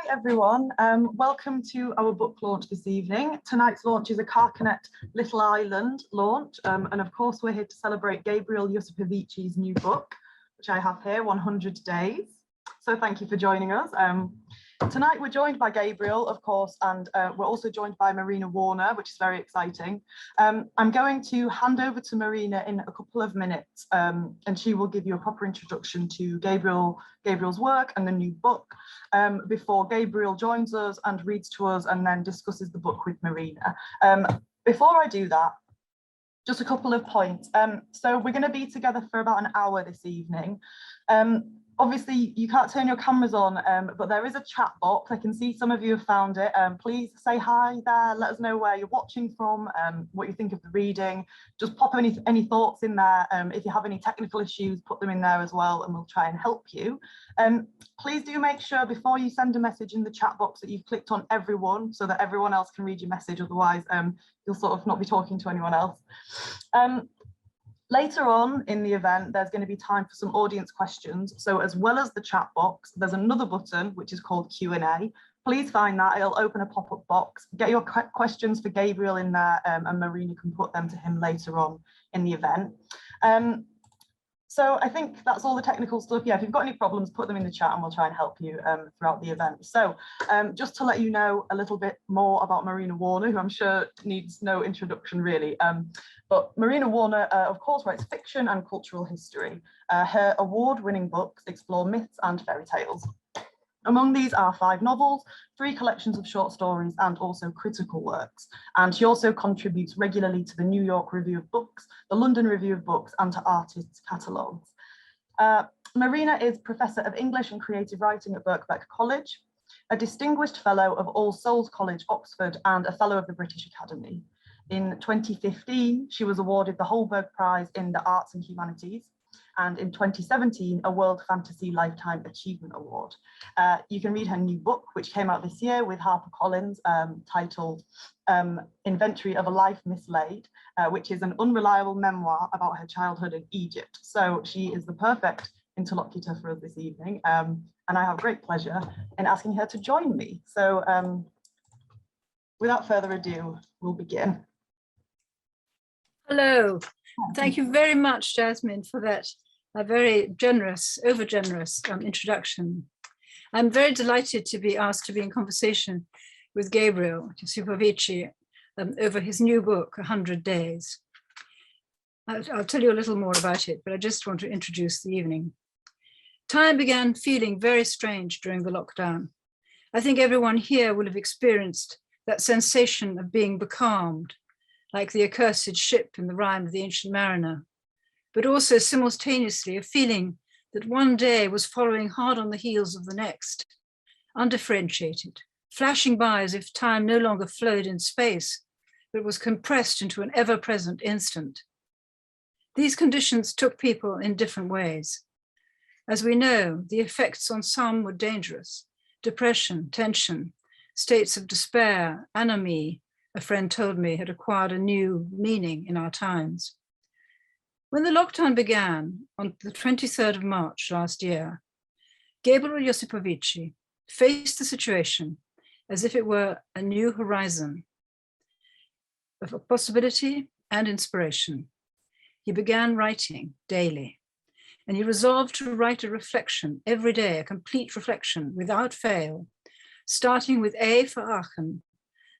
Hi everyone, welcome to our book launch this evening. Tonight's launch is a Carcanet Little Island launch, and of course we're here to celebrate Gabriel Josipovici's new book, which I have here, 100 Days. So thank you for joining us. Tonight we're joined by Gabriel, of course, and we're also joined by Marina Warner, which is very exciting. I'm going to hand over to Marina in a couple of minutes, and she will give you a proper introduction to Gabriel's work and the new book, before Gabriel joins us and reads to us and then discusses the book with Marina. Before I do that, just a couple of points. So we're going to be together for about an hour this evening. Obviously, you can't turn your cameras on, but there is a chat box. I can see some of you have found it. Please say hi there. Let us know where you're watching from, what you think of the reading. Just pop any thoughts in there. If you have any technical issues, put them in there as well, and we'll try and help you. Please do make sure before you send a message in the chat box that you've clicked on everyone so that everyone else can read your message. Otherwise, you'll sort of not be talking to anyone else. Later on in the event, there's going to be time for some audience questions. So as well as the chat box, there's another button which is called Q&A. Please find that. It'll open a pop-up box. Get your questions for Gabriel in there, and Marina can put them to him later on in the event. So I think that's all the technical stuff. Yeah, if you've got any problems, put them in the chat and we'll try and help you throughout the event. So just to let you know a little bit more about Marina Warner, who I'm sure needs no introduction really. But Marina Warner, of course, writes fiction and cultural history. Her award-winning books explore myths and fairy tales. Among these are 5 novels, 3 collections of short stories, and also critical works. And she also contributes regularly to the New York Review of Books, the London Review of Books, and to artists' catalogues. Marina is Professor of English and Creative Writing at Birkbeck College, a Distinguished Fellow of All Souls College, Oxford, and a Fellow of the British Academy. In 2015, she was awarded the Holberg Prize in the Arts and Humanities, and in 2017, a World Fantasy Lifetime Achievement Award. You can read her new book, which came out this year with HarperCollins, titled Inventory of a Life Mislaid, which is an unreliable memoir about her childhood in Egypt. So she is the perfect interlocutor for us this evening, and I have great pleasure in asking her to join me. So without further ado, we'll begin. Hello. Thank you very much, Jasmine, for that very generous, over-generous introduction. I'm very delighted to be asked to be in conversation with Gabriel Josipovici over his new book, 100 Days. I'll tell you a little more about it, but I just want to introduce the evening. Time began feeling very strange during the lockdown. I think everyone here will have experienced that sensation of being becalmed, like the accursed ship in the rhyme of the Ancient Mariner, but also simultaneously a feeling that one day was following hard on the heels of the next, undifferentiated, flashing by as if time no longer flowed in space, but was compressed into an ever-present instant. These conditions took people in different ways. As we know, the effects on some were dangerous: depression, tension, states of despair, anomie, a friend told me, had acquired a new meaning in our times. When the lockdown began on the 23rd of March last year, Gabriel Josipovici faced the situation as if it were a new horizon of possibility and inspiration. He began writing daily, and he resolved to write a reflection every day, a complete reflection without fail, starting with A for Aachen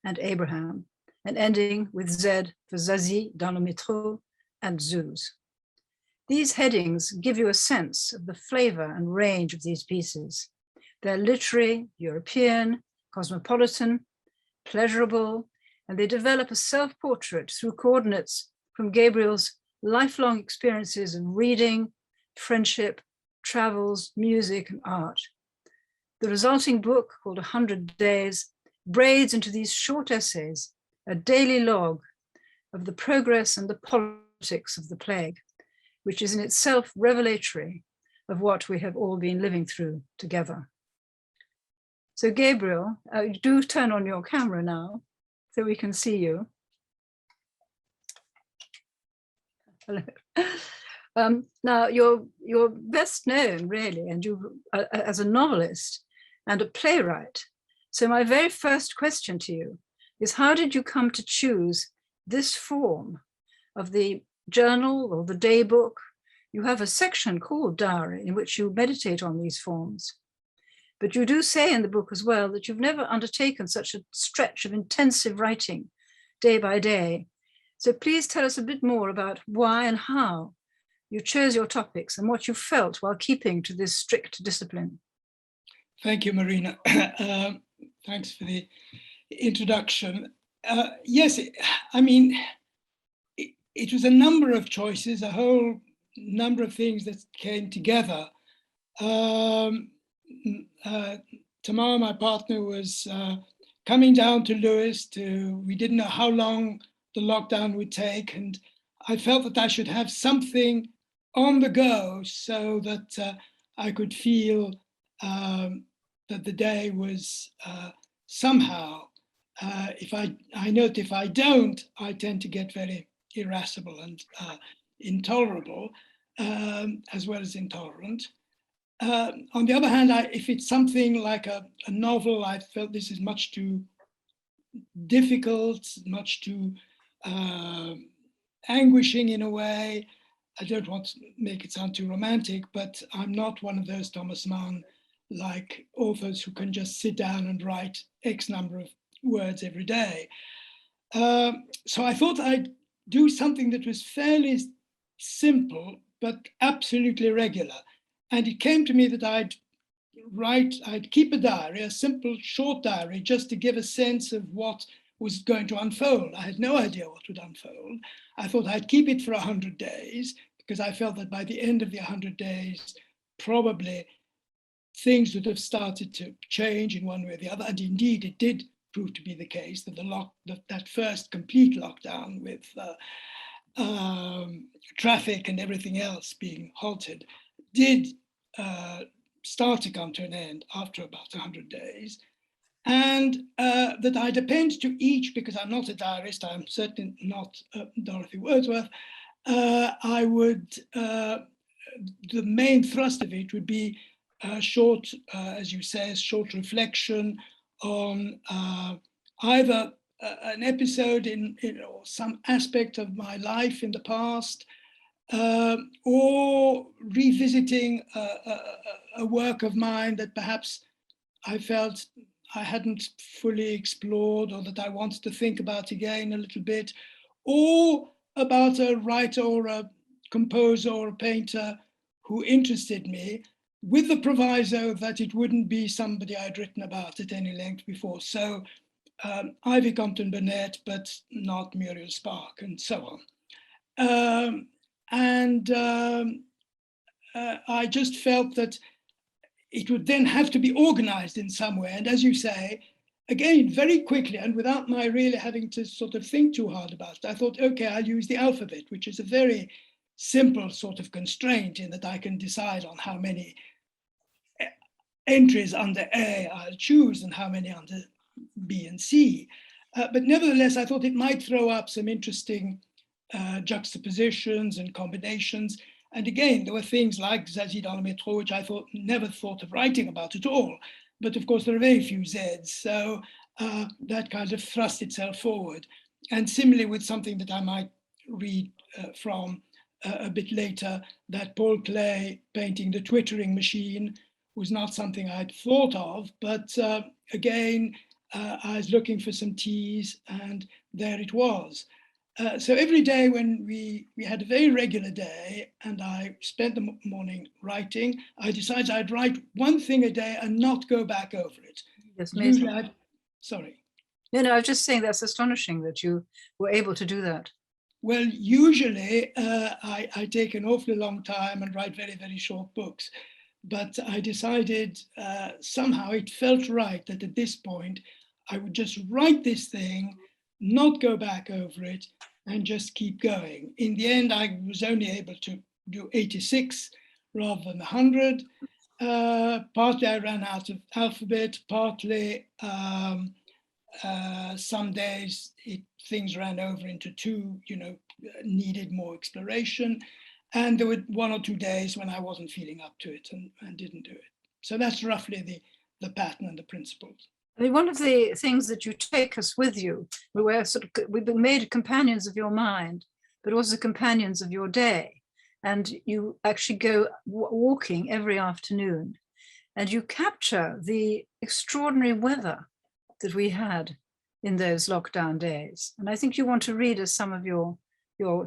and Abraham, and ending with Z for Zazie dans le métro and Zeus. These headings give you a sense of the flavor and range of these pieces. They're literary, European, cosmopolitan, pleasurable, and they develop a self-portrait through coordinates from Gabriel's lifelong experiences in reading, friendship, travels, music, and art. The resulting book, called 100 Days, braids into these short essays a daily log of the progress and the politics of the plague, which is in itself revelatory of what we have all been living through together. So Gabriel, do turn on your camera now so we can see you. Hello. Now, you're best known, really, and you as a novelist and a playwright So my very first question to you is, how did you come to choose this form of the journal or the day book? You have a section called diary in which you meditate on these forms. But you do say in the book as well that you've never undertaken such a stretch of intensive writing day by day. So please tell us a bit more about why and how you chose your topics and what you felt while keeping to this strict discipline. Thank you, Marina. Thanks for the introduction. Yes, I mean, it was a number of choices, a whole number of things that came together. Tamar, my partner, was coming down to Lewis. We didn't know how long the lockdown would take, and I felt that I should have something on the go so that I could feel that the day was somehow, I know that if I don't, I tend to get very irascible and intolerable, as well as intolerant. On the other hand, if it's something like a novel, I felt this is much too difficult, much too anguishing in a way. I don't want to make it sound too romantic, but I'm not one of those Thomas Mann-like authors who can just sit down and write X number of words every day. So I thought I'd do something that was fairly simple, but absolutely regular. And it came to me that I'd keep a diary, a simple short diary, just to give a sense of what was going to unfold. I had no idea what would unfold. I thought I'd keep it for 100 days because I felt that by the end of the 100 days, probably things would have started to change in one way or the other. And indeed, it did prove to be the case that that first complete lockdown with traffic and everything else being halted did start to come to an end after about 100 days. And that I'd append to each, because I'm not a diarist, I'm certainly not Dorothy Wordsworth, I would, the main thrust of it would be a short, as you say, a short reflection on either an episode in or some aspect of my life in the past, or revisiting a work of mine that perhaps I felt I hadn't fully explored, or that I wanted to think about again a little bit, or about a writer or a composer or a painter who interested me, with the proviso that it wouldn't be somebody I'd written about at any length before. So Ivy Compton Burnett, but not Muriel Spark, and so on. I just felt that it would then have to be organized in some way. And as you say, again, very quickly and without my really having to sort of think too hard about it, I thought, okay, I'll use the alphabet, which is a very simple sort of constraint in that I can decide on how many entries under A I'll choose and how many under B and C. But nevertheless, I thought it might throw up some interesting juxtapositions and combinations. And again, there were things like Zazie dans le métro, which I never thought of writing about at all. But of course, there are very few Zs. So that kind of thrust itself forward. And similarly with something that I might read from a bit later, that Paul Klee painting The Twittering Machine was not something I'd thought of. But again, I was looking for some T's and there it was. So every day when we had a very regular day and I spent the morning writing, I decided I'd write one thing a day and not go back over it. That's amazing. Sorry. No, I was just saying that's astonishing that you were able to do that. Well, usually I take an awfully long time and write very, very short books. But I decided somehow it felt right that at this point, I would just write this thing, not go back over it, and just keep going. In the end, I was only able to do 86 rather than 100. Partly I ran out of alphabet, partly some days things ran over into two, needed more exploration. And there were 1 or 2 days when I wasn't feeling up to it and didn't do it. So that's roughly the pattern and the principles. I mean, one of the things that you take us with you, we've been made companions of your mind, but also companions of your day. And you actually go walking every afternoon, and you capture the extraordinary weather that we had in those lockdown days. And I think you want to read us some of your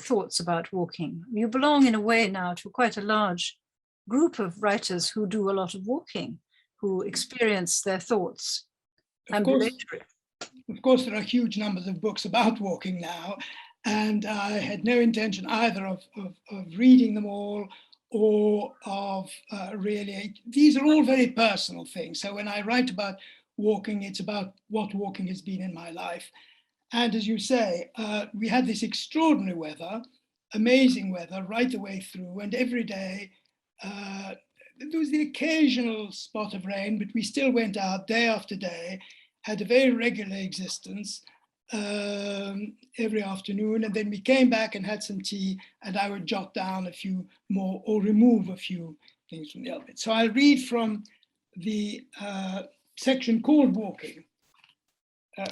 thoughts about walking. You belong in a way now to quite a large group of writers who do a lot of walking, who experience their thoughts. Of course, there are huge numbers of books about walking now, and I had no intention either of reading them all or of really, these are all very personal things. So when I write about walking, it's about what walking has been in my life. And as you say, we had this extraordinary weather, amazing weather right the way through, and every day there was the occasional spot of rain, but we still went out day after day, had a very regular existence every afternoon, and then we came back and had some tea, and I would jot down a few more or remove a few things from the alphabet. So I'll read from the section called Walking,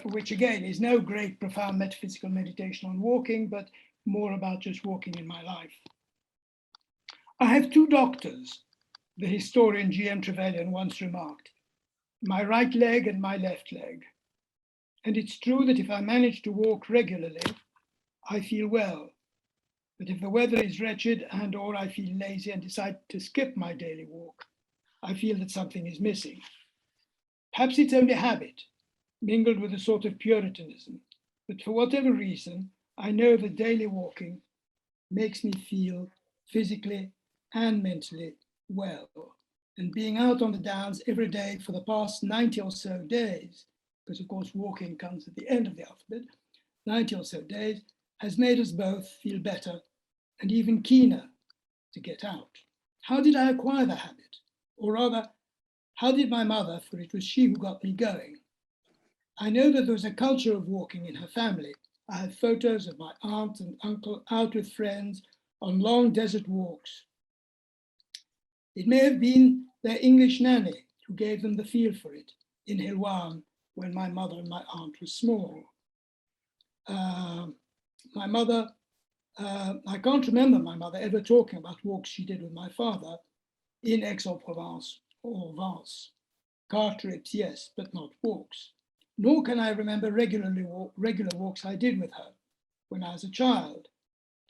which again is no great profound metaphysical meditation on walking, but more about just walking in my life. I have two doctors, the historian G.M. Trevelyan once remarked, my right leg and my left leg. And it's true that if I manage to walk regularly, I feel well. But if the weather is wretched and or I feel lazy and decide to skip my daily walk, I feel that something is missing. Perhaps it's only habit, mingled with a sort of puritanism. But for whatever reason, I know that daily walking makes me feel physically and mentally well. And being out on the downs every day for the past 90 or so days, because of course walking comes at the end of the alphabet, 90 or so days, has made us both feel better and even keener to get out. How did I acquire the habit? Or rather, how did my mother, for it was she who got me going? I know that there was a culture of walking in her family. I have photos of my aunt and uncle out with friends on long desert walks. It may have been their English nanny who gave them the feel for it in Hilwan when my mother and my aunt were small. My mother, I can't remember my mother ever talking about walks she did with my father in Aix-en-Provence or Vence. Car trips, yes, but not walks. Nor can I remember regular walks I did with her when I was a child,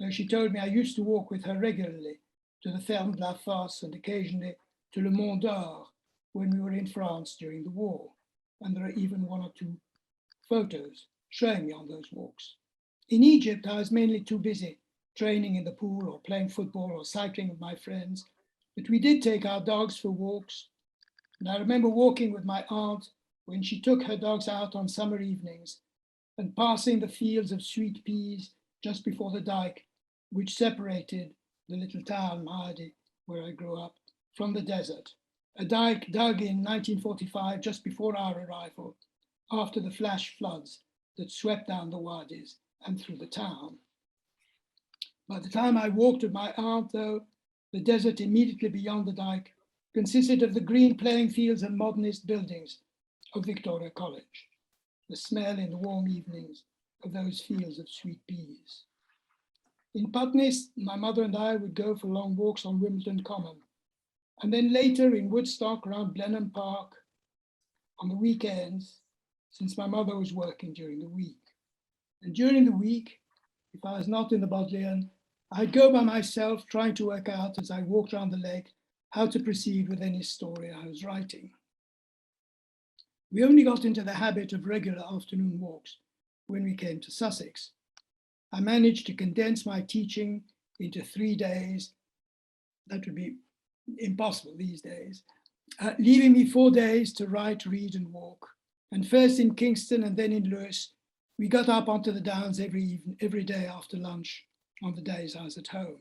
though she told me I used to walk with her regularly to the Ferme de la Fosse and occasionally to Le Mont d'Or when we were in France during the war. And there are even one or two photos showing me on those walks. In Egypt, I was mainly too busy training in the pool or playing football or cycling with my friends, but we did take our dogs for walks. And I remember walking with my aunt when she took her dogs out on summer evenings and passing the fields of sweet peas just before the dike, which separated the little town, Mahdi, where I grew up, from the desert. A dike dug in 1945, just before our arrival, after the flash floods that swept down the wadis and through the town. By the time I walked with my aunt, though, the desert immediately beyond the dike consisted of the green playing fields and modernist buildings of Victoria College, the smell in the warm evenings of those fields of sweet peas. In Putney, my mother and I would go for long walks on Wimbledon Common, and then later in Woodstock around Blenheim Park on the weekends, since my mother was working during the week. And during the week, if I was not in the Bodleian, I'd go by myself trying to work out as I walked around the lake how to proceed with any story I was writing. We only got into the habit of regular afternoon walks when we came to Sussex. I managed to condense my teaching into 3 days. That would be impossible these days, leaving me 4 days to write, read, and walk. And first in Kingston and then in Lewis, we got up onto the downs every day after lunch on the days I was at home.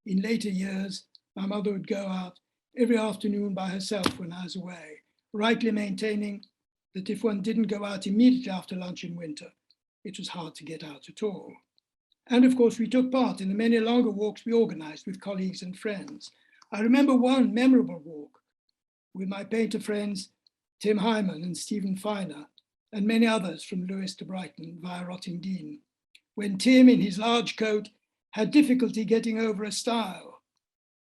In later years, my mother would go out every afternoon by herself when I was away, rightly maintaining that if one didn't go out immediately after lunch in winter, it was hard to get out at all. And of course, we took part in the many longer walks we organized with colleagues and friends. I remember one memorable walk with my painter friends Tim Hyman and Stephen Feiner, and many others from Lewes to Brighton via Rottingdean, when Tim, in his large coat, had difficulty getting over a stile.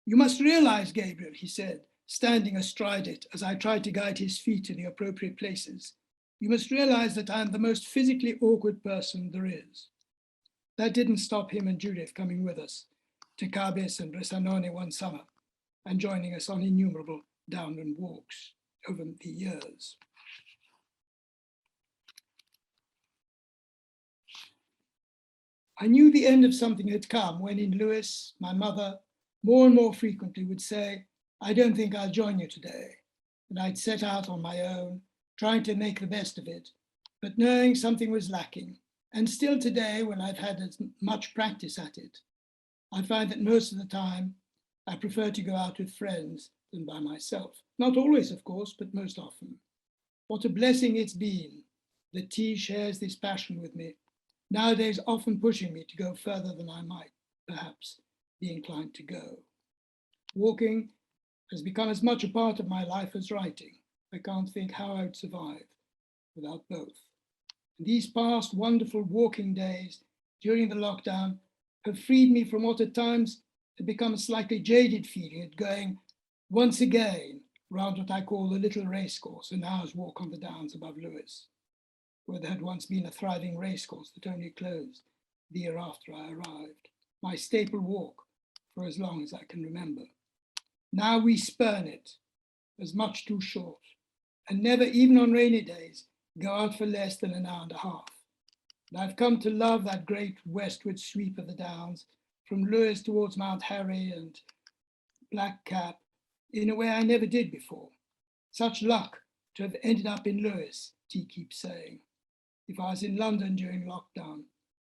"You must realize, Gabriel," he said, standing astride it as I tried to guide his feet to the appropriate places, "you must realize that I am the most physically awkward person there is." That didn't stop him and Judith coming with us to Cabes and Bressanone one summer and joining us on innumerable downland walks over the years. I knew the end of something had come when in Lewes, my mother more and more frequently would say, "I don't think I'll join you today." And I'd set out on my own, trying to make the best of it, but knowing something was lacking. And still today, when I've had as much practice at it, I find that most of the time, I prefer to go out with friends than by myself. Not always, of course, but most often. What a blessing it's been that tea shares this passion with me, nowadays often pushing me to go further than I might, perhaps, be inclined to go. Walking has become as much a part of my life as writing. I can't think how I would survive without both. And these past wonderful walking days during the lockdown have freed me from what at times had become a slightly jaded feeling at going once again round what I call the little racecourse, an hour's walk on the downs above Lewes, where there had once been a thriving racecourse that only closed the year after I arrived, my staple walk for as long as I can remember. Now we spurn it as much too short, and never, even on rainy days, go out for less than an hour and a half. And I've come to love that great westward sweep of the downs from Lewes towards Mount Harry and Black Cap in a way I never did before. Such luck to have ended up in Lewes, T keeps saying. If I was in London during lockdown,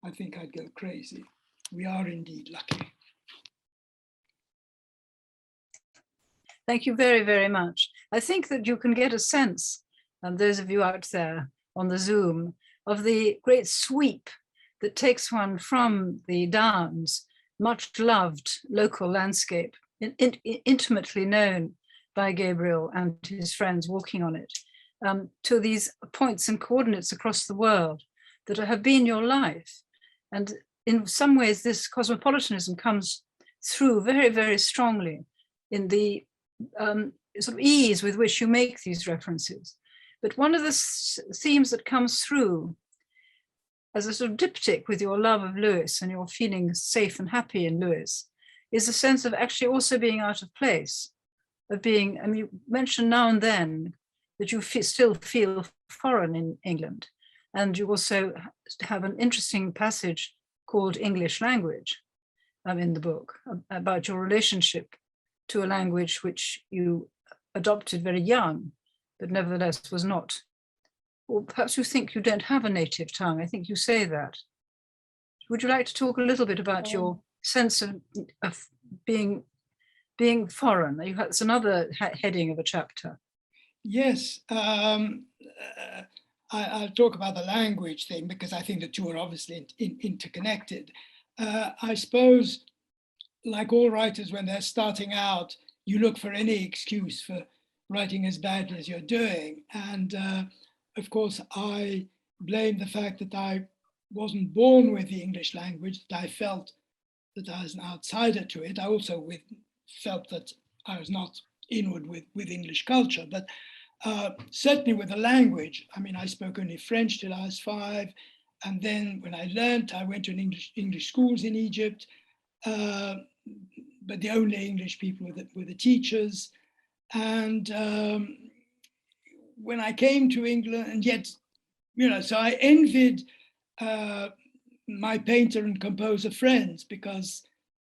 I think I'd go crazy. We are indeed lucky. Thank you very, very much. I think that you can get a sense, those of you out there on the Zoom, of the great sweep that takes one from the Downs, much loved local landscape, intimately known by Gabriel and his friends walking on it, to these points and coordinates across the world that have been your life. And in some ways, this cosmopolitanism comes through very, very strongly in the sort of ease with which you make these references. But one of the themes that comes through as a sort of diptych with your love of Lewes and your feeling safe and happy in Lewes is a sense of actually also being out of place, of being, I mean, you mentioned now and then that you still feel foreign in England. And you also have an interesting passage called English language in the book about your relationship to a language which you adopted very young, but nevertheless was not. Or perhaps you think you don't have a native tongue. I think you say that. Would you like to talk a little bit about your sense of being foreign? That's another heading of a chapter. Yes, I'll talk about the language thing because I think the two are obviously interconnected. I suppose, like all writers, when they're starting out, you look for any excuse for writing as badly as you're doing. And of course, I blame the fact that I wasn't born with the English language, that I felt that I was an outsider to it. I also felt that I was not inward with English culture, but certainly with the language. I mean, I spoke only French till I was 5. And then when I learned, I went to an English schools in Egypt, but the only English people were the teachers. And when I came to England, and yet, so I envied my painter and composer friends because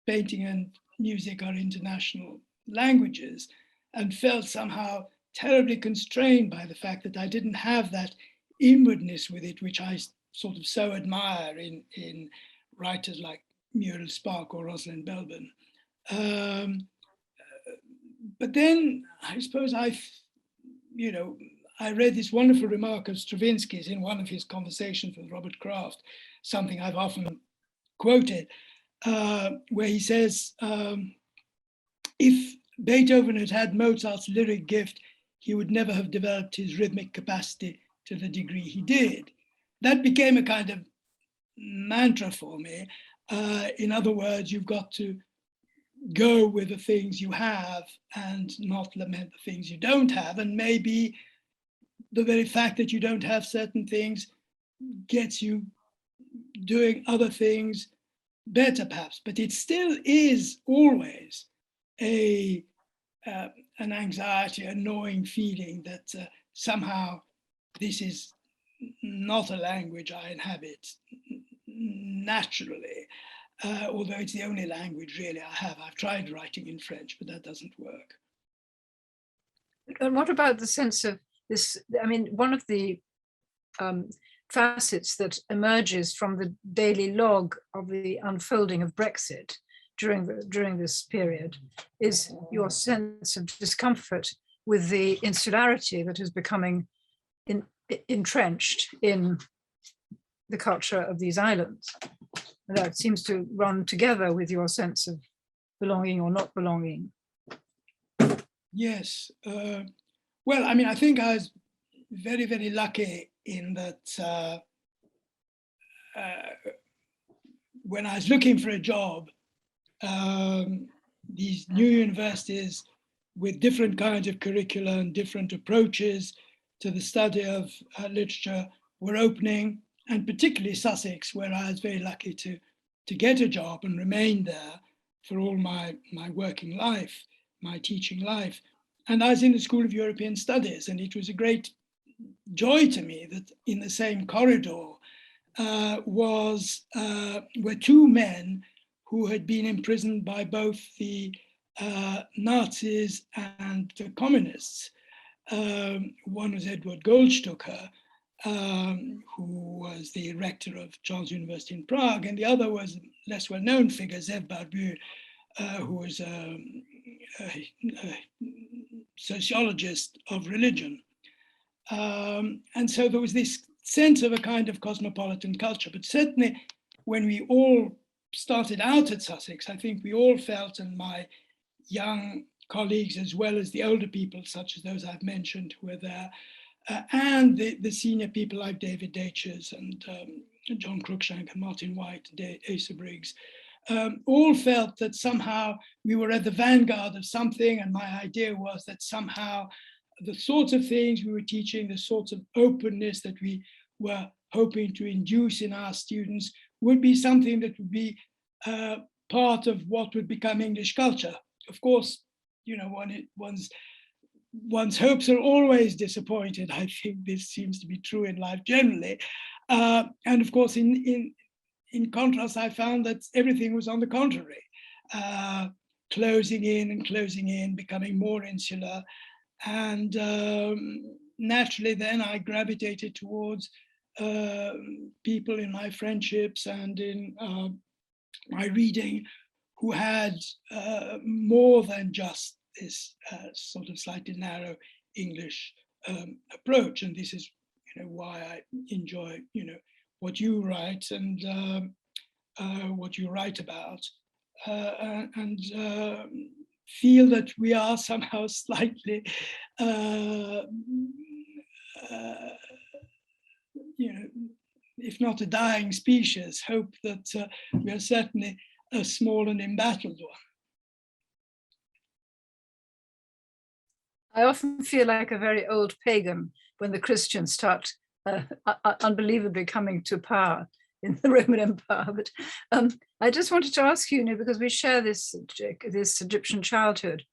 painting and music are international languages, and felt somehow terribly constrained by the fact that I didn't have that inwardness with it, which I sort of so admire in writers like Muriel Spark or Rosalind Belbin. But then I suppose I read this wonderful remark of Stravinsky's in one of his conversations with Robert Kraft, something I've often quoted, where he says, if Beethoven had had Mozart's lyric gift, he would never have developed his rhythmic capacity to the degree he did. That became a kind of mantra for me. In other words, you've got to go with the things you have and not lament the things you don't have. And maybe the very fact that you don't have certain things gets you doing other things better, perhaps. But it still is always an anxiety, a gnawing feeling that somehow this is not a language I inhabit naturally. Although it's the only language really I have. I've tried writing in French, but that doesn't work. And what about the sense of this? I mean, one of the facets that emerges from the daily log of the unfolding of Brexit during this period is your sense of discomfort with the insularity that is becoming entrenched in the culture of these islands. That seems to run together with your sense of belonging or not belonging. Yes. Well, I mean, I think I was very, very lucky in that when I was looking for a job, these new universities with different kinds of curricula and different approaches to the study of literature were opening, and particularly Sussex, where I was very lucky to get a job and remain there for all my working life, my teaching life. And I was in the School of European Studies, and it was a great joy to me that in the same corridor were two men who had been imprisoned by both the Nazis and the communists. One was Edward Goldstucker, who was the rector of Charles University in Prague, and the other was a less well-known figure, Zev Barbu, who was a sociologist of religion. And so there was this sense of a kind of cosmopolitan culture, but certainly when we all started out at Sussex, I think we all felt, and my young colleagues as well as the older people, such as those I've mentioned who were there, and the senior people like David Datches and John Cruikshank and Martin White and Asa Briggs, all felt that somehow we were at the vanguard of something, and my idea was that somehow the sorts of things we were teaching, the sorts of openness that we were hoping to induce in our students would be something that would be part of what would become English culture. Of course, you know, one's hopes are always disappointed. I think this seems to be true in life generally. And of course, in contrast, I found that everything was on the contrary, closing in, becoming more insular. And naturally, then I gravitated towards people in my friendships and in my reading who had more than just this sort of slightly narrow English approach. And this is, you know, why I enjoy, you know, what you write and what you write about, and feel that we are somehow slightly, you know, if not a dying species, hope that we are certainly a small and embattled one. I often feel like a very old pagan when the Christians start unbelievably coming to power in the Roman Empire. But I just wanted to ask you, you know, because we share this Egyptian childhood.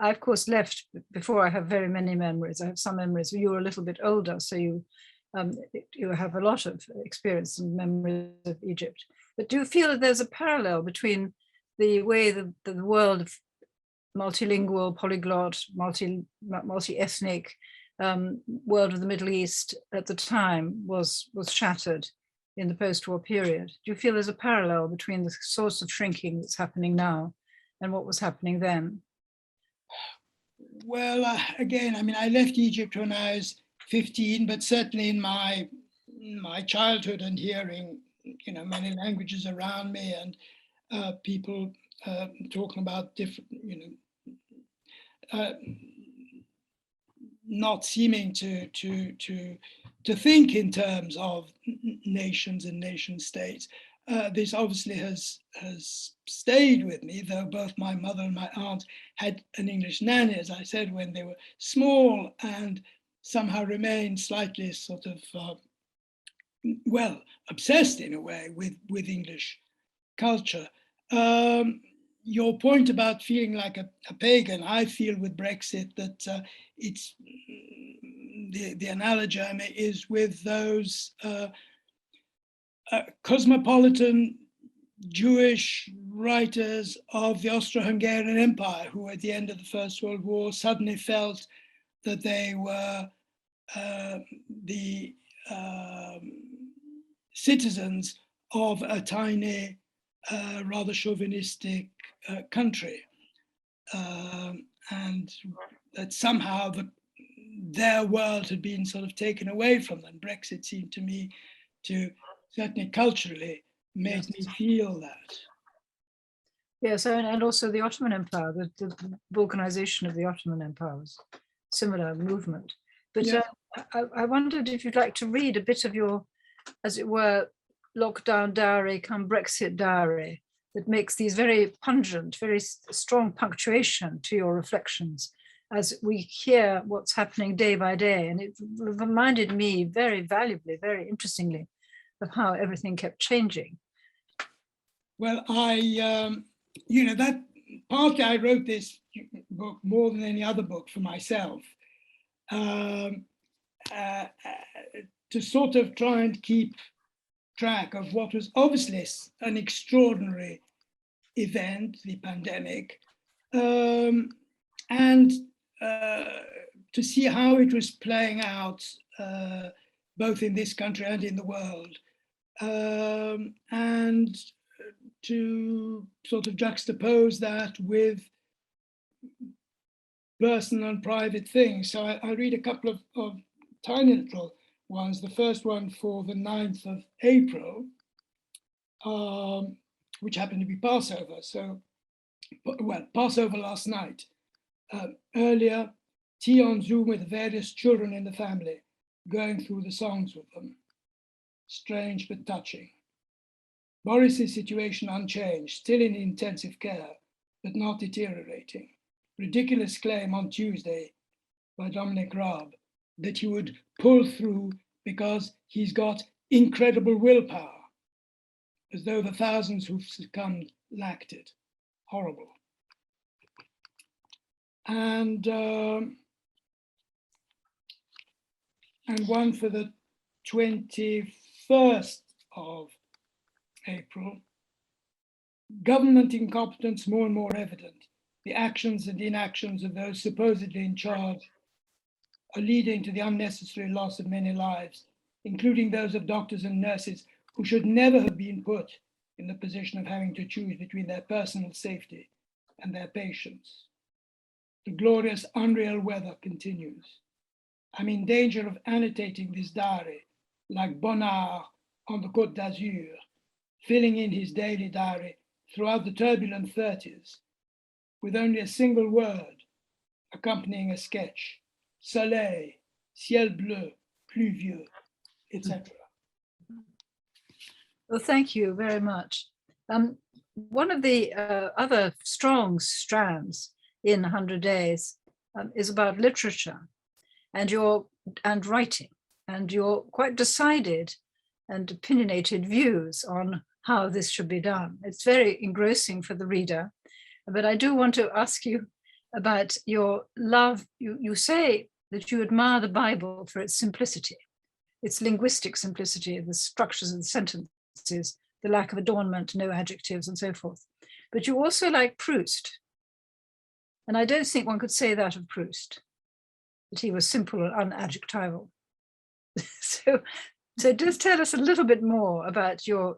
I, of course, left before I have very many memories. I have some memories. You were a little bit older, so you have a lot of experience and memories of Egypt. But do you feel that there's a parallel between the way the world of multilingual, polyglot, multi-ethnic world of the Middle East at the time was shattered in the post-war period? Do you feel there's a parallel between the source of shrinking that's happening now and what was happening then? Well, again, I mean, I left Egypt when I was 15, but certainly in my childhood and hearing, you know, many languages around me and people talking about different, you know, not seeming to think in terms of nations and nation states. This obviously has stayed with me, though both my mother and my aunt had an English nanny, as I said, when they were small, and somehow remained slightly sort of, well, obsessed in a way with English culture. Your point about feeling like a pagan, I feel with Brexit that it's the analogy I make is with those cosmopolitan Jewish writers of the Austro-Hungarian Empire, who at the end of the First World War suddenly felt that they were the citizens of a tiny, rather chauvinistic country, and that somehow their world had been sort of taken away from them. Brexit seemed to me to certainly culturally make me feel that. Yes, and also the Ottoman Empire, the Balkanization of the Ottoman Empire was a similar movement. But Yeah. I wondered if you'd like to read a bit of your, as it were, lockdown diary come Brexit diary, that makes these very pungent, very strong punctuation to your reflections as we hear what's happening day by day. And it reminded me very valuably, very interestingly, of how everything kept changing. Well, that partly I wrote this book more than any other book for myself, to sort of try and keep track of what was obviously an extraordinary event, the pandemic, and to see how it was playing out both in this country and in the world, and to sort of juxtapose that with personal and private things. So I read a couple of tiny little ones. The first one for the 9th of April, which happened to be Passover. So, well, Passover last night. Earlier, tea on Zoom with various children in the family, going through the songs with them. Strange but touching. Boris's situation unchanged, still in intensive care, but not deteriorating. Ridiculous claim on Tuesday by Dominic Raab that he would pull through because he's got incredible willpower, as though the thousands who've succumbed lacked it. Horrible. And one for the 21st of April. Government incompetence more and more evident. The actions and inactions of those supposedly in charge are leading to the unnecessary loss of many lives, including those of doctors and nurses who should never have been put in the position of having to choose between their personal safety and their patients. The glorious, unreal weather continues. I'm in danger of annotating this diary like Bonnard on the Côte d'Azur, filling in his daily diary throughout the turbulent 30s with only a single word accompanying a sketch: soleil, ciel bleu, pluvieux, etc. Well, thank you very much. One of the other strong strands in 100 Days is about literature and writing, and your quite decided and opinionated views on how this should be done. It's very engrossing for the reader, but I do want to ask you about your love. You say that you admire the Bible for its simplicity, its linguistic simplicity, the structures of the sentences, the lack of adornment, no adjectives, and so forth. But you also like Proust. And I don't think one could say that of Proust, that he was simple and unadjectival. So just tell us a little bit more about your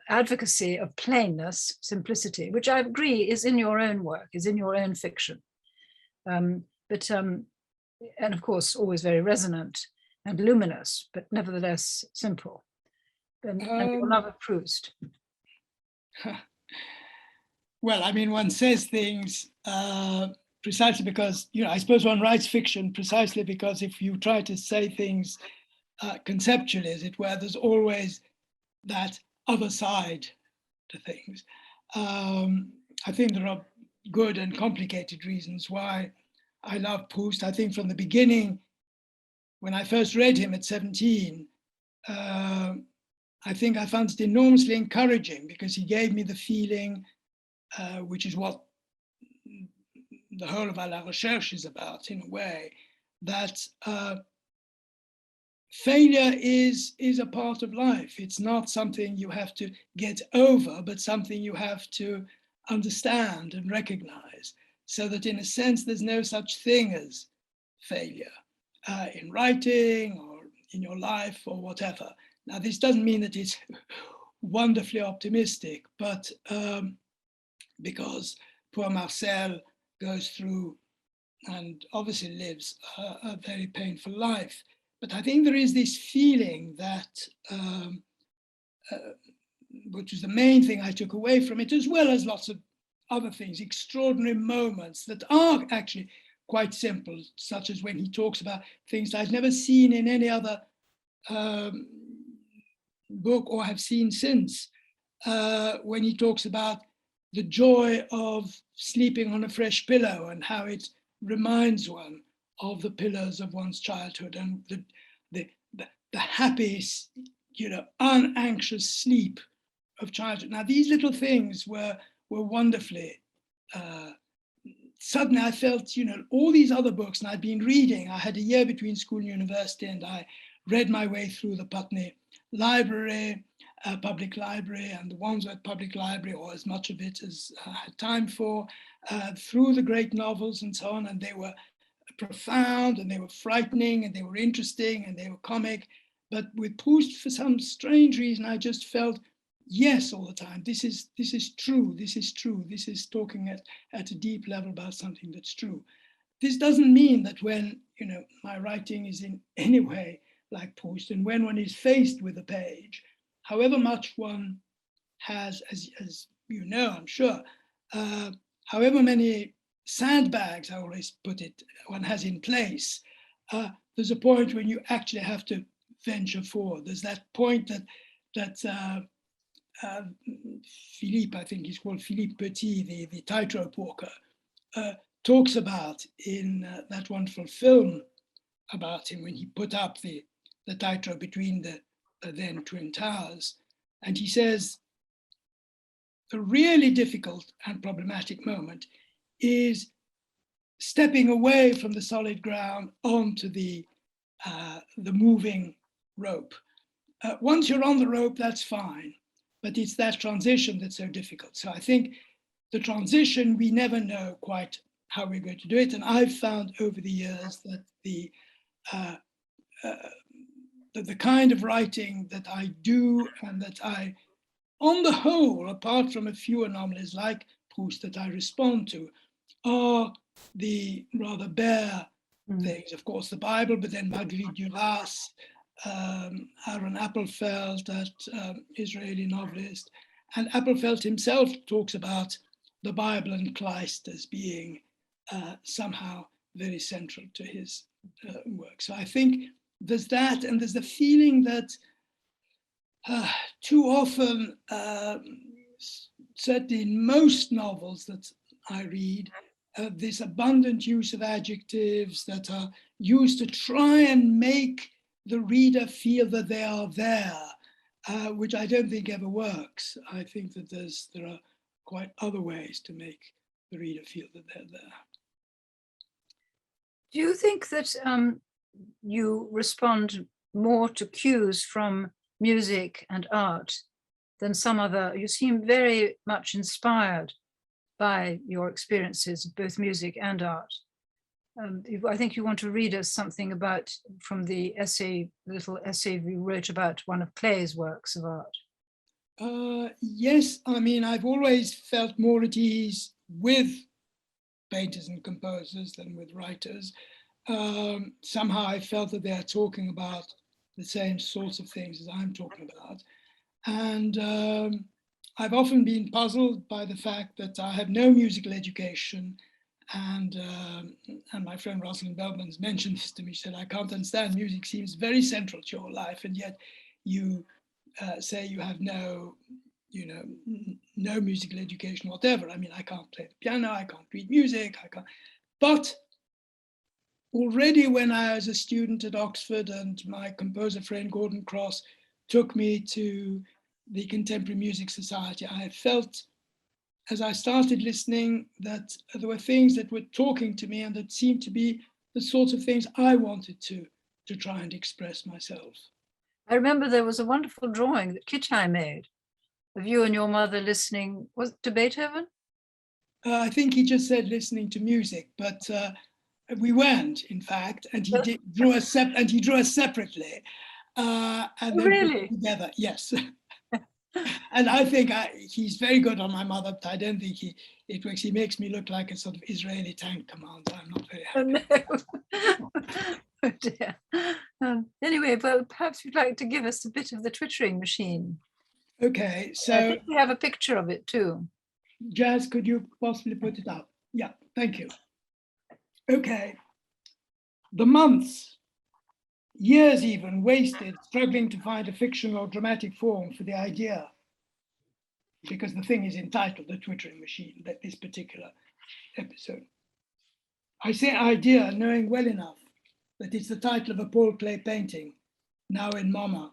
advocacy of plainness, simplicity, which I agree is in your own work, is in your own fiction. And of course, always very resonant and luminous, but nevertheless simple. And your love of Proust. Well, I mean, one says things precisely because, I suppose one writes fiction precisely because if you try to say things conceptually, as it were, there's always that other side to things. I think there are good and complicated reasons why I love Proust. I think from the beginning, when I first read him at 17, I think I found it enormously encouraging because he gave me the feeling, which is what the whole of La Recherche is about, in a way, that failure is a part of life. It's not something you have to get over, but something you have to understand and recognize, so that in a sense, there's no such thing as failure in writing or in your life or whatever. Now, this doesn't mean that it's wonderfully optimistic, but because poor Marcel goes through and obviously lives a very painful life. But I think there is this feeling that, which is the main thing I took away from it, as well as lots of other things, extraordinary moments that are actually quite simple, such as when he talks about things I've never seen in any other book or have seen since, when he talks about the joy of sleeping on a fresh pillow and how it reminds one of the pillars of one's childhood and the happy, unanxious sleep of childhood. Now, these little things were wonderfully. Suddenly I felt, all these other books, and I'd been reading. I had a year between school and university, and I read my way through the Putney Library, public library, and the Wandsworth Public Library, or as much of it as I had time for, through the great novels and so on, and they were profound, and they were frightening, and they were interesting, and they were comic. But with Proust, for some strange reason, I just felt yes all the time. This is true. This is true. This is talking at a deep level about something that's true. This doesn't mean that when my writing is in any way like Proust, and when one is faced with a page, however much one has, as you know, I'm sure, however many sandbags, I always put it, one has in place, there's a point when you actually have to venture forward. There's that point that Philippe, I think he's called Philippe Petit, the tightrope walker, talks about in that wonderful film about him when he put up the tightrope between the then Twin Towers. And he says, the really difficult and problematic moment is stepping away from the solid ground onto the moving rope. Once you're on the rope, that's fine, but it's that transition that's so difficult. So I think the transition, we never know quite how we're going to do it. And I've found over the years that the kind of writing that I do, and that I, on the whole, apart from a few anomalies like Proust that I respond to, are the rather bare things. Of course, the Bible, but then Marguerite Duras, Aaron Appelfeld, that Israeli novelist. And Appelfeld himself talks about the Bible and Kleist as being somehow very central to his work. So I think there's that, and there's the feeling that too often, certainly in most novels that I read, this abundant use of adjectives that are used to try and make the reader feel that they are there, which I don't think ever works. I think that there are quite other ways to make the reader feel that they're there. Do you think that you respond more to cues from music and art than some other? You seem very much inspired by your experiences of both music and art. I think you want to read us something about from the little essay you wrote about one of Clay's works of art. Yes, I mean, I've always felt more at ease with painters and composers than with writers. Somehow I felt that they're talking about the same sorts of things as I'm talking about. And I've often been puzzled by the fact that I have no musical education and my friend Rosalind Belman's mentioned this to me. She said, I can't understand, music seems very central to your life, and yet you say you have no musical education, whatever. I mean, I can't play the piano, I can't read music, I can't. But already when I was a student at Oxford and my composer friend Gordon Cross took me to the Contemporary Music Society, I felt, as I started listening, that there were things that were talking to me and that seemed to be the sorts of things I wanted to try and express myself. I remember there was a wonderful drawing that Kichai made of you and your mother listening, was it to Beethoven? I think he just said listening to music, but we weren't, in fact, and he drew us separately, and then really? together. Yes. And I think he's very good on my mother, but I don't think it works. He makes me look like a sort of Israeli tank commander. I'm not very happy. Oh, no. Oh dear. Anyway, well, perhaps you'd like to give us a bit of the twittering machine. Okay, so I think we have a picture of it too. Jazz, could you possibly put it up? Yeah, thank you. Okay, the months, years even, wasted struggling to find a fictional or dramatic form for the idea, because the thing is entitled The Twittering Machine, this particular episode. I say idea knowing well enough that it's the title of a Paul Klee painting, now in MoMA,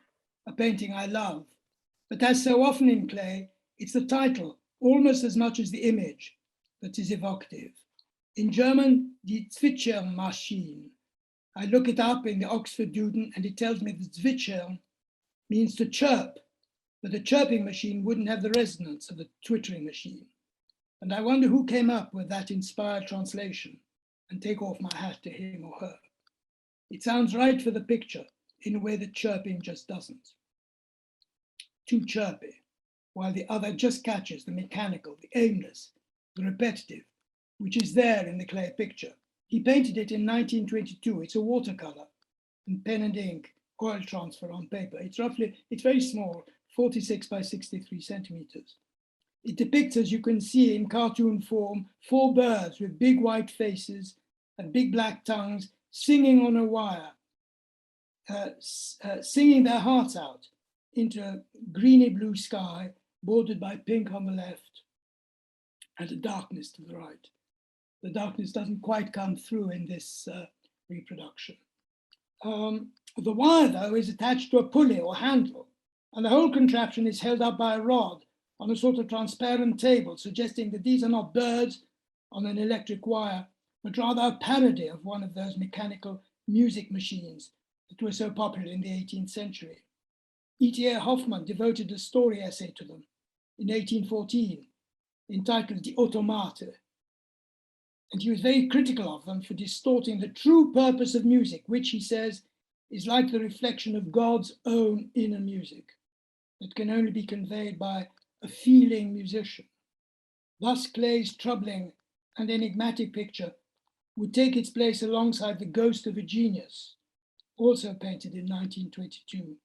a painting I love. But as so often in Klee, it's the title almost as much as the image that is evocative. In German, die Zwitschermaschine. I look it up in the Oxford Duden and it tells me that Zwitschern means to chirp, but a chirping machine wouldn't have the resonance of a twittering machine. And I wonder who came up with that inspired translation, and take off my hat to him or her. It sounds right for the picture in a way that chirping just doesn't. Too chirpy, while the other just catches the mechanical, the aimless, the repetitive, which is there in the Klee picture. He painted it in 1922. It's a watercolor and pen and ink, oil transfer on paper. It's very small, 46 by 63 centimeters. It depicts, as you can see in cartoon form, 4 birds with big white faces and big black tongues singing on a wire, singing their hearts out into a greeny blue sky bordered by pink on the left and a darkness to the right. The darkness doesn't quite come through in this reproduction. The wire, though, is attached to a pulley or handle, and the whole contraption is held up by a rod on a sort of transparent table, suggesting that these are not birds on an electric wire, but rather a parody of one of those mechanical music machines that were so popular in the 18th century. E.T.A. Hoffmann devoted a story essay to them in 1814, entitled Die Automate, and he was very critical of them for distorting the true purpose of music, which, he says, is like the reflection of God's own inner music that can only be conveyed by a feeling musician. Thus, Klee's troubling and enigmatic picture would take its place alongside The Ghost of a Genius, also painted in 1922,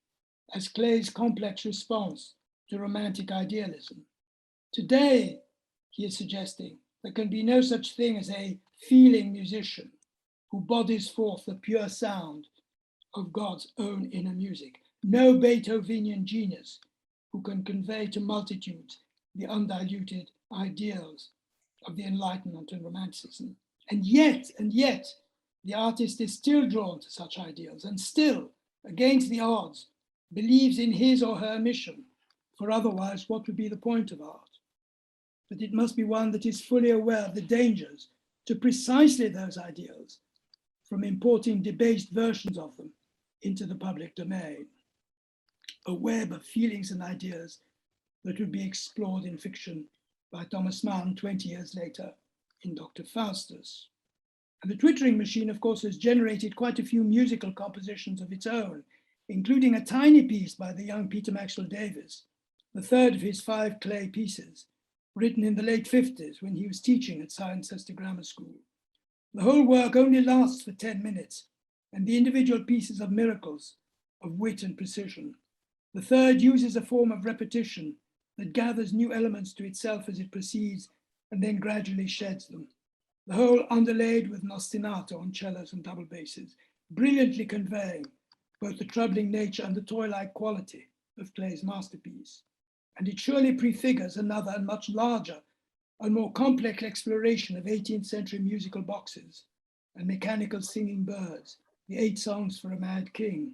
as Klee's complex response to romantic idealism. Today, he is suggesting, there can be no such thing as a feeling musician who bodies forth the pure sound of God's own inner music. No Beethovenian genius who can convey to multitudes the undiluted ideals of the Enlightenment and Romanticism. And yet, the artist is still drawn to such ideals and still, against the odds, believes in his or her mission, for otherwise what would be the point of art? But it must be one that is fully aware of the dangers to precisely those ideals from importing debased versions of them into the public domain, a web of feelings and ideas that would be explored in fiction by Thomas Mann 20 years later in Dr. Faustus. And the twittering machine, of course, has generated quite a few musical compositions of its own, including a tiny piece by the young Peter Maxwell Davies, the third of his 5 Klee pieces, written in the late 50s when he was teaching at Cirencester Grammar School. The whole work only lasts for 10 minutes, and the individual pieces are miracles of wit and precision. The third uses a form of repetition that gathers new elements to itself as it proceeds and then gradually sheds them. the whole underlaid with ostinato on cellos and double basses, brilliantly conveying both the troubling nature and the toy-like quality of Klay's masterpiece. And it surely prefigures another and much larger and more complex exploration of 18th century musical boxes and mechanical singing birds, the 8 Songs for a Mad King,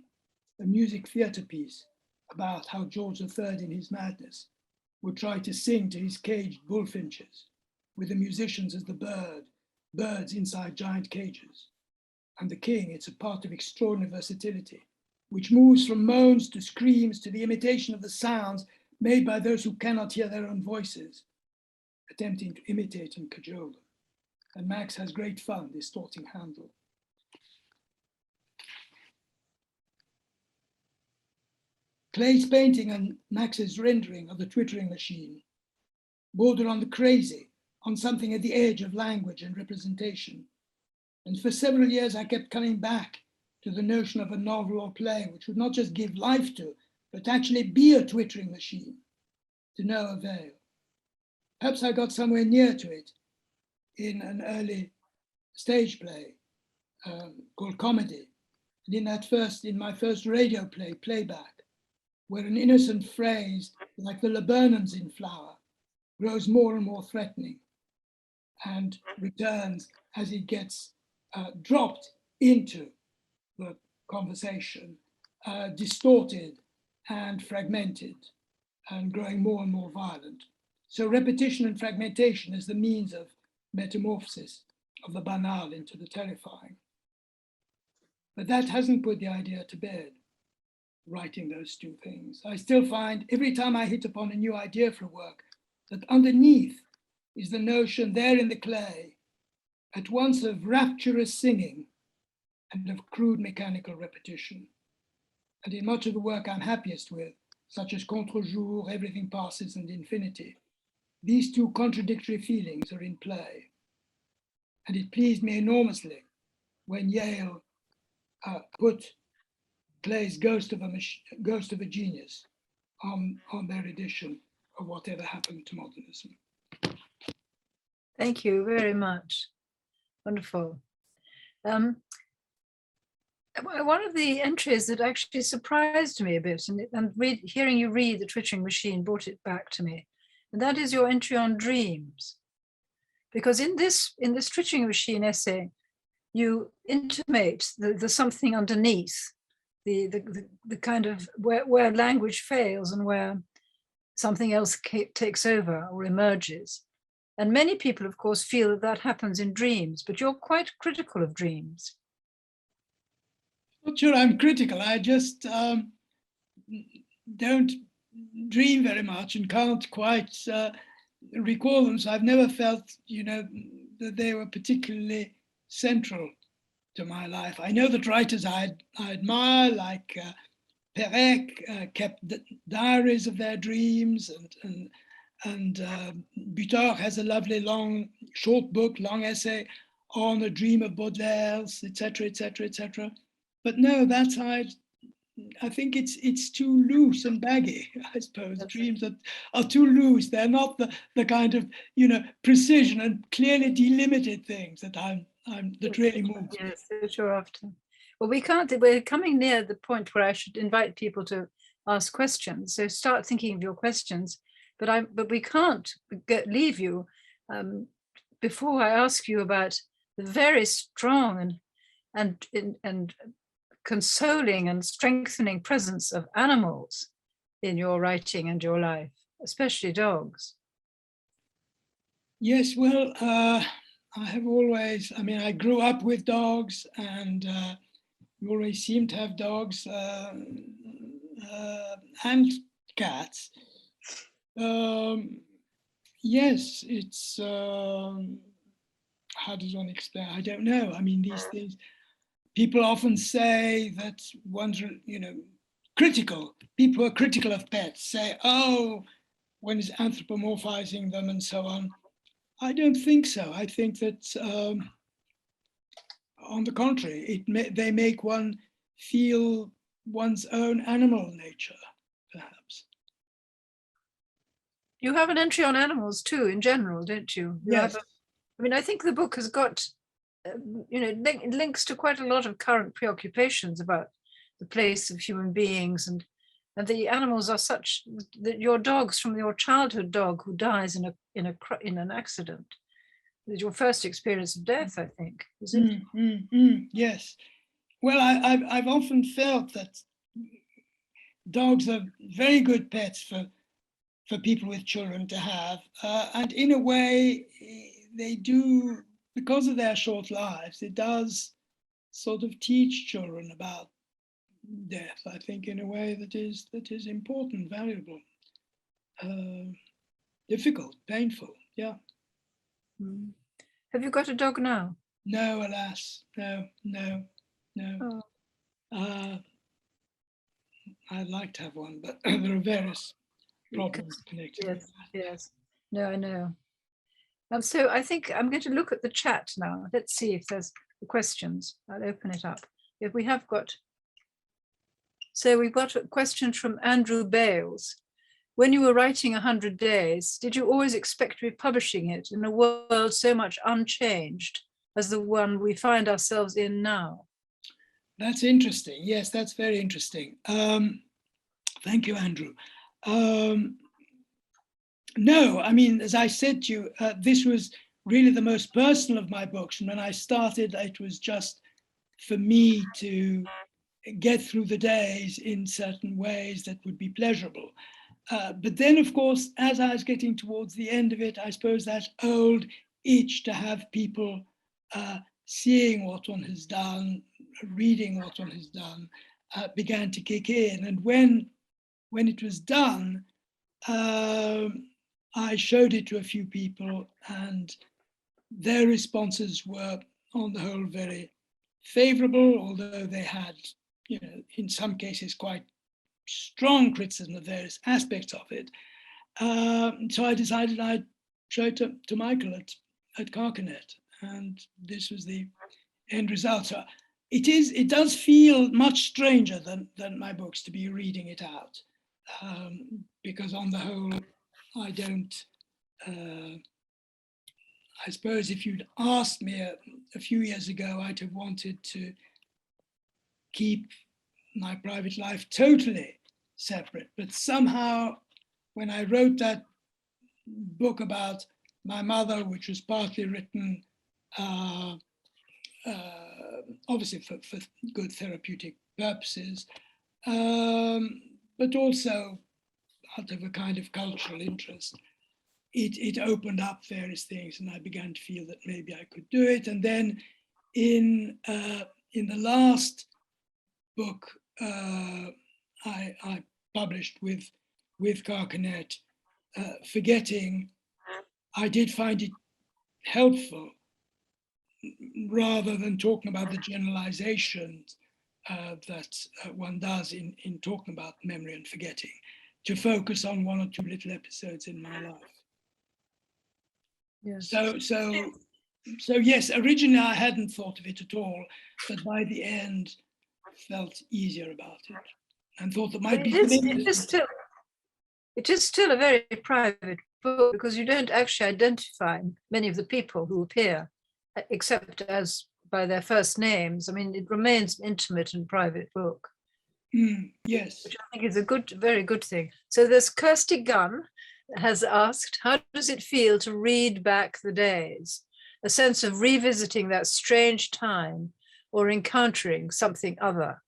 a music theatre piece about how George III in his madness would try to sing to his caged bullfinches, with the musicians as the birds inside giant cages. And the king, it's a part of extraordinary versatility, which moves from moans to screams to the imitation of the sounds made by those who cannot hear their own voices, attempting to imitate and cajole them. And Max has great fun distorting Handel. Klay's painting and Max's rendering of the twittering machine border on the crazy, on something at the edge of language and representation. And for several years, I kept coming back to the notion of a novel or play, which would not just give life to, but actually be a twittering machine, to no avail. Perhaps I got somewhere near to it in an early stage play called Comedy. And in my first radio play, Playback, where an innocent phrase like the laburnums in flower grows more and more threatening and returns as it gets dropped into the conversation, distorted and fragmented and growing more and more violent. So repetition and fragmentation is the means of metamorphosis of the banal into the terrifying. But that hasn't put the idea to bed, writing those two things. I still find every time I hit upon a new idea for work that underneath is the notion there in the clay at once of rapturous singing and of crude mechanical repetition. And in much of the work I'm happiest with, such as Contre-jour, Everything Passes and Infinity, these two contradictory feelings are in play. And it pleased me enormously when Yale put Klay's Ghost of a Genius on their edition of Whatever Happened to Modernism. Thank you very much. Wonderful. One of the entries that actually surprised me a bit, and hearing you read The Twittering Machine brought it back to me, and that is your entry on dreams. Because in this Twittering Machine essay, you intimate the something underneath, the kind of where language fails and where something else takes over or emerges. And many people, of course, feel that that happens in dreams, but you're quite critical of dreams. Not sure I'm critical. I just don't dream very much and can't quite recall them. So I've never felt, that they were particularly central to my life. I know that writers I admire, like Perec, kept diaries of their dreams, and Butor has a lovely long essay on a dream of Baudelaire's, etc., etc., etc. But no, that side, I think it's too loose and baggy, I suppose. That's Dreams are too loose. They're not the kind of, precision and clearly delimited things that that really moves me. Yes, that you're after. Well, we're coming near the point where I should invite people to ask questions. So start thinking of your questions, but we can't leave you before I ask you about the very strong and consoling and strengthening presence of animals in your writing and your life, especially dogs. Yes, well, I have always, I grew up with dogs, and we always seem to have dogs and cats. Yes, it's, how does one explain? I don't know. These things, people often say that one's, critical. People who are critical of pets say, oh, one is anthropomorphizing them and so on. I don't think so. I think that, on the contrary, they make one feel one's own animal nature, perhaps. You have an entry on animals too, in general, don't you? Yes. I mean, I think the book has got, links to quite a lot of current preoccupations about the place of human beings, and the animals are such that your dogs, from your childhood dog who dies in an accident, is your first experience of death, I think, is it? Yes. Well, I've often felt that dogs are very good pets for people with children to have, and in a way they do, because of their short lives, it does sort of teach children about death, I think, in a way that is important, valuable, difficult, painful. Yeah. Mm. Have you got a dog now? No, alas, no. Oh. I'd like to have one, but there are various problems connected with Yes, that. yes. No, I know. So I think I'm going to look at the chat now. Let's see if there's questions. I'll open it up. If we have got. So we've got a question from Andrew Bales. When you were writing 100 Days, did you always expect to be publishing it in a world so much unchanged as the one we find ourselves in now? That's interesting. Yes, that's very interesting. Thank you, Andrew. No, I mean, as I said to you, this was really the most personal of my books. And when I started, it was just for me to get through the days in certain ways that would be pleasurable. But then, of course, as I was getting towards the end of it, I suppose that old itch to have people seeing what one has done, reading what one has done, began to kick in. And when it was done, I showed it to a few people, and their responses were, on the whole, very favorable, although they had, in some cases, quite strong criticism of various aspects of it. So I decided I'd show it to Michael at Carcanet, and this was the end result. So it does feel much stranger than my books to be reading it out, because on the whole, I don't. I suppose if you'd asked me a few years ago, I'd have wanted to keep my private life totally separate. But somehow, when I wrote that book about my mother, which was partly written, obviously for good therapeutic purposes, but also out of a kind of cultural interest, it opened up various things, and I began to feel that maybe I could do it. And then in the last book I published with Carcanet, Forgetting, I did find it helpful, rather than talking about the generalizations that one does in talking about memory and forgetting, to focus on one or two little episodes in my life. Yes. So yes, originally I hadn't thought of it at all, but by the end felt easier about it, and thought that might be. It is still a very private book, because you don't actually identify many of the people who appear, except as by their first names. I mean, it remains an intimate and private book. Yes. Which I think is a very good thing. So there's Kirsty Gunn has asked, how does it feel to read back the days? A sense of revisiting that strange time, or encountering something other,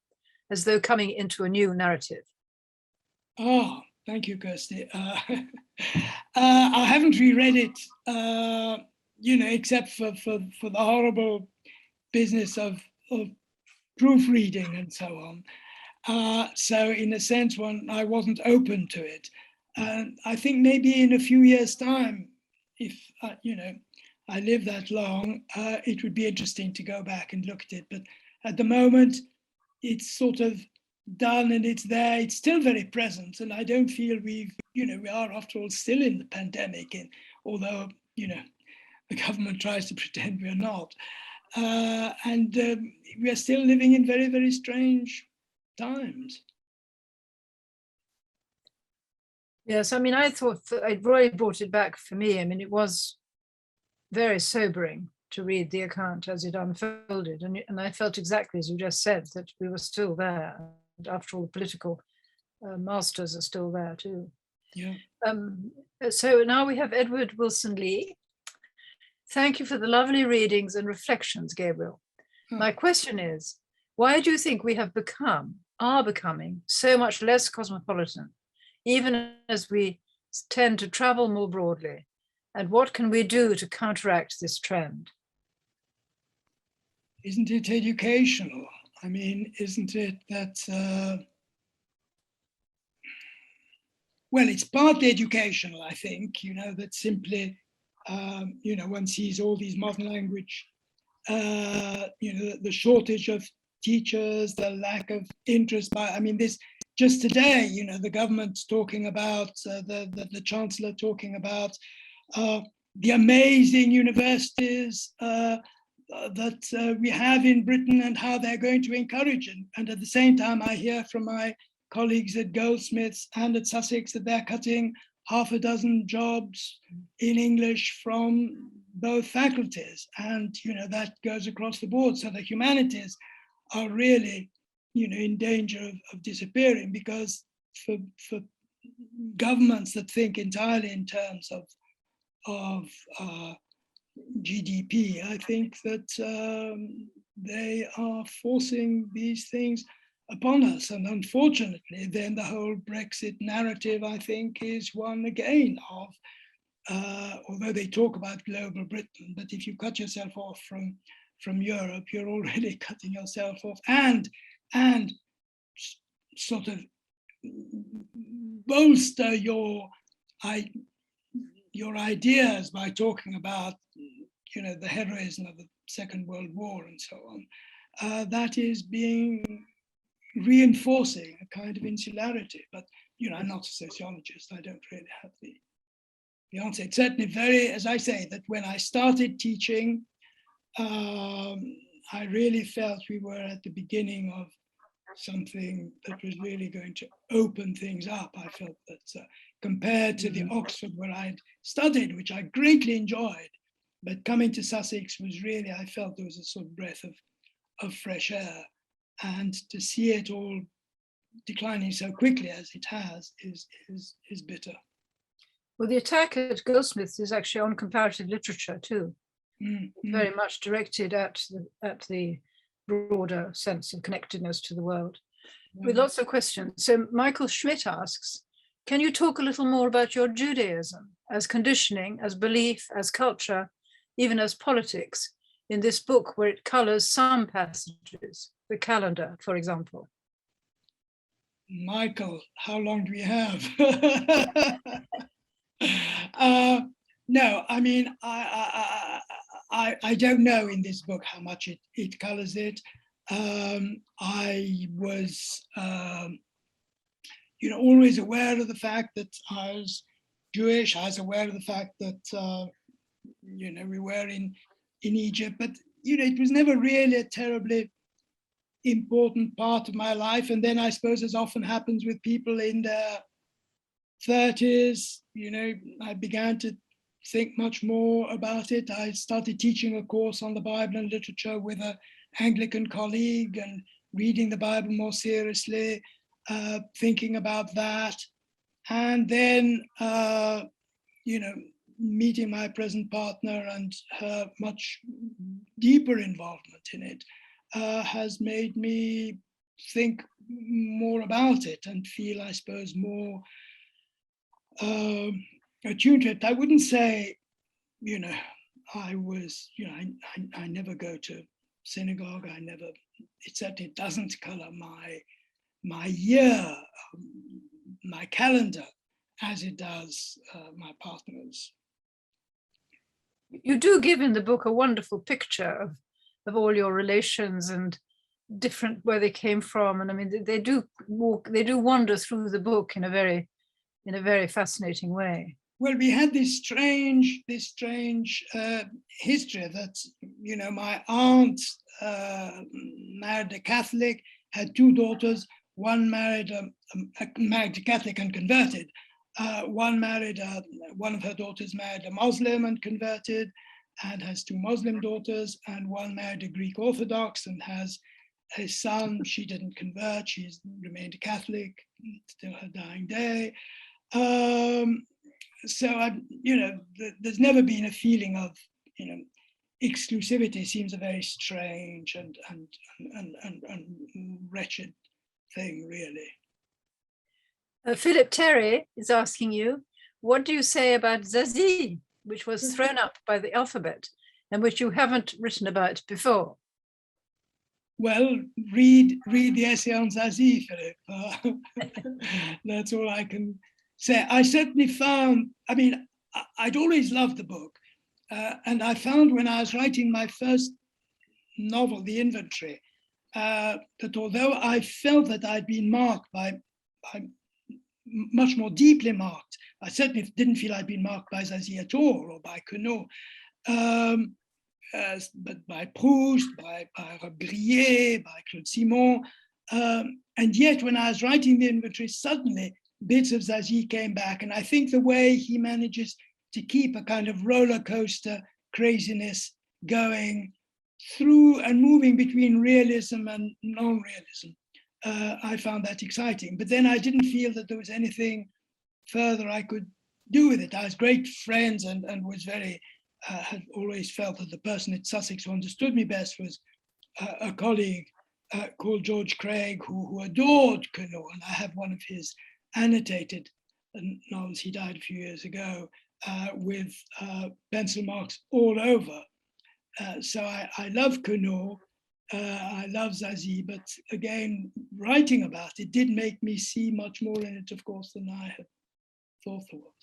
as though coming into a new narrative? Oh, thank you, Kirsty. I haven't reread it, except for the horrible business of proofreading and so on. So in a sense, I wasn't open to it. And I think maybe in a few years' time, if I live that long, it would be interesting to go back and look at it. But at the moment, it's sort of done and it's there. It's still very present, and I don't feel we are, after all, still in the pandemic. And although the government tries to pretend we're not, and we are still living in very, very strange times. Yes, I mean, I thought that it really brought it back for me. I mean, it was very sobering to read the account as it unfolded. And I felt exactly as you just said, that we were still there. And after all, the political masters are still there too. Yeah. So now we have Edward Wilson Lee. Thank you for the lovely readings and reflections, Gabriel. My question is, why do you think we are becoming so much less cosmopolitan, even as we tend to travel more broadly? And what can we do to counteract this trend? Isn't it educational? I mean, isn't it that, well, it's partly educational, I think, that simply, one sees all these modern language, the shortage of teachers, the lack of interest this just today, the government's talking about, the chancellor talking about the amazing universities that we have in Britain and how they're going to encourage it. And at the same time, I hear from my colleagues at Goldsmiths and at Sussex that they're cutting half a dozen jobs in English from both faculties. And, that goes across the board. So the humanities are really, in danger of disappearing, because for governments that think entirely in terms of GDP, I think that they are forcing these things upon us. And unfortunately, then the whole Brexit narrative, I think, is one again of, although they talk about global Britain, but if you cut yourself off from Europe, you're already cutting yourself off and sort of bolster your ideas by talking about, the heroism of the Second World War and so on. That is reinforcing a kind of insularity. But, I'm not a sociologist. I don't really have the answer. It's certainly very, as I say, that when I started teaching, I really felt we were at the beginning of something that was really going to open things up. I felt that compared to the Oxford where I'd studied, which I greatly enjoyed, but coming to Sussex was really, I felt there was a sort of breath of fresh air. And to see it all declining so quickly as it has is bitter. Well, the attack at Goldsmiths is actually on comparative literature too, very much directed at the broader sense of connectedness to the world, with lots of questions. So Michael Schmidt asks, can you talk a little more about your Judaism as conditioning, as belief, as culture, even as politics, in this book where it colors some passages, the calendar, for example? Michael, how long do we have? No, I mean, I don't know in this book how much it colors it. I was, always aware of the fact that I was Jewish. I was aware of the fact that, we were in Egypt, but, it was never really a terribly important part of my life. And then I suppose, as often happens with people in their 30s, I began to think much more about it. I started teaching a course on the Bible and literature with an Anglican colleague and reading the Bible more seriously, thinking about that. And then, meeting my present partner and her much deeper involvement in it has made me think more about it and feel, I suppose, more attuned to it. I wouldn't say, I was, I never go to synagogue. It certainly doesn't color my year, my calendar, as it does my partner's. You do give in the book a wonderful picture of all your relations and different where they came from, and I mean they do wander through the book in a very fascinating way. Well, we had this strange history that, my aunt married a Catholic, had two daughters. One married married a Catholic and converted. One of her daughters married a Muslim and converted. and has 2 Muslim daughters, and one married a Greek Orthodox and has a son. She didn't convert, she's remained a Catholic till her dying day. So there's never been a feeling of, exclusivity. Seems a very strange and wretched thing, really. Philip Terry is asking you, what do you say about Zazie, which was thrown up by the alphabet and which you haven't written about before? Well, read the essay on Zazie, Philip. That's all I can say. I certainly found, I'd always loved the book. And I found when I was writing my first novel, The Inventory, that although I felt that I'd been marked by much more deeply marked, I certainly didn't feel I'd been marked by Zazie at all, or by Queneau, but by Proust, by Grillet, by Claude Simon. And yet when I was writing The Inventory, suddenly bits of Zazie came back. And I think the way he manages to keep a kind of roller coaster craziness going through and moving between realism and non-realism, I found that exciting. But then I didn't feel that there was anything further I could do with it. I was great friends and was very, had always felt that the person at Sussex who understood me best was a colleague called George Craig, who adored Queneau, and I have one of his annotated novels. He died a few years ago, with pencil marks all over. So I love Queneau, I love Zazie, but again, writing about it did make me see much more in it, of course, than I had thought there was.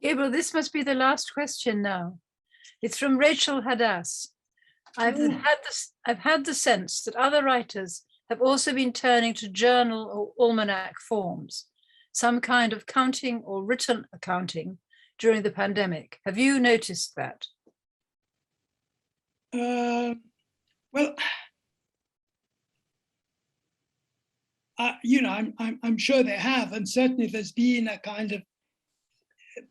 Gabriel, this must be the last question now. It's from Rachel Haddad. I've had the sense that other writers have also been turning to journal or almanac forms, some kind of counting or written accounting during the pandemic. Have you noticed that? Well, I'm sure they have, and certainly there's been a kind of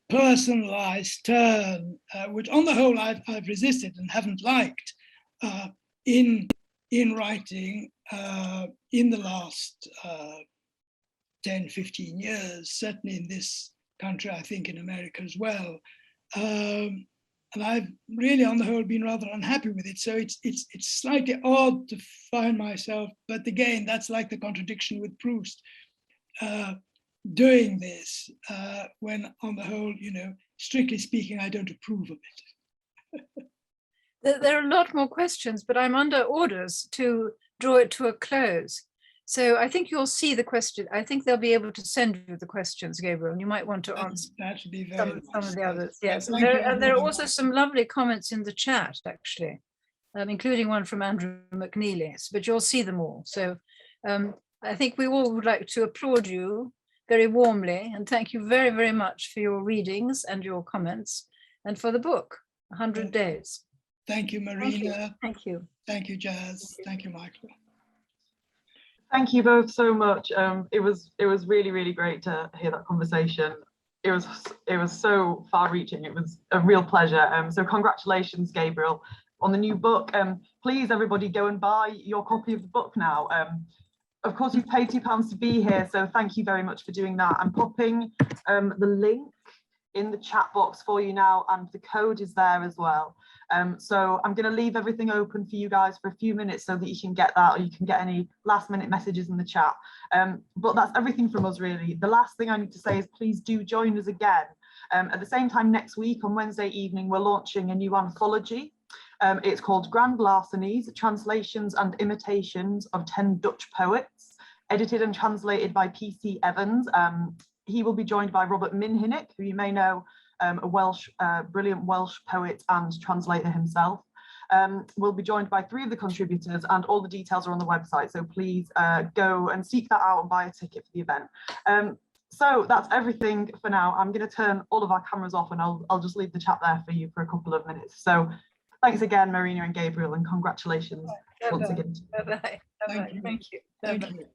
personalized turn, which on the whole I've resisted and haven't liked in writing in the last 10, 15 years, certainly in this country, I think in America as well. And I've really, on the whole, been rather unhappy with it. So it's slightly odd to find myself, but again, that's like the contradiction with Proust, doing this when, on the whole, strictly speaking, I don't approve of it. There are a lot more questions, but I'm under orders to draw it to a close. So I think you'll see the question. I think they'll be able to send you the questions, Gabriel, and you might want to answer that should be some of the others. Yes, and there are also some lovely comments in the chat, actually, including one from Andrew McNeely, but you'll see them all. So I think we all would like to applaud you very warmly and thank you very, very much for your readings and your comments and for the book, 100 Days. Thank you, Marina. Thank you. Thank you, Jazz. Thank you, Michael. Thank you both so much. It was really, really great to hear that conversation. It was so far-reaching. It was a real pleasure. So congratulations, Gabriel, on the new book. Please, everybody, go and buy your copy of the book now. Of course, you've paid £2 to be here, so thank you very much for doing that. I'm popping the link in the chat box for you now, and the code is there as well. So I'm going to leave everything open for you guys for a few minutes so that you can get that, or you can get any last minute messages in the chat. But that's everything from us, really. The last thing I need to say is please do join us again. At the same time next week on Wednesday evening, we're launching a new anthology. It's called Grand Larcenies, Translations and Imitations of 10 Dutch Poets, edited and translated by PC Evans. He will be joined by Robert Minhinnick, who you may know, a brilliant Welsh poet and translator himself. We'll be joined by 3 of the contributors, and all the details are on the website. So please go and seek that out and buy a ticket for the event. So that's everything for now. I'm going to turn all of our cameras off, and I'll just leave the chat there for you for a couple of minutes. So thanks again, Marina and Gabriel, and congratulations once again. Bye-bye. Thank you. Thank you.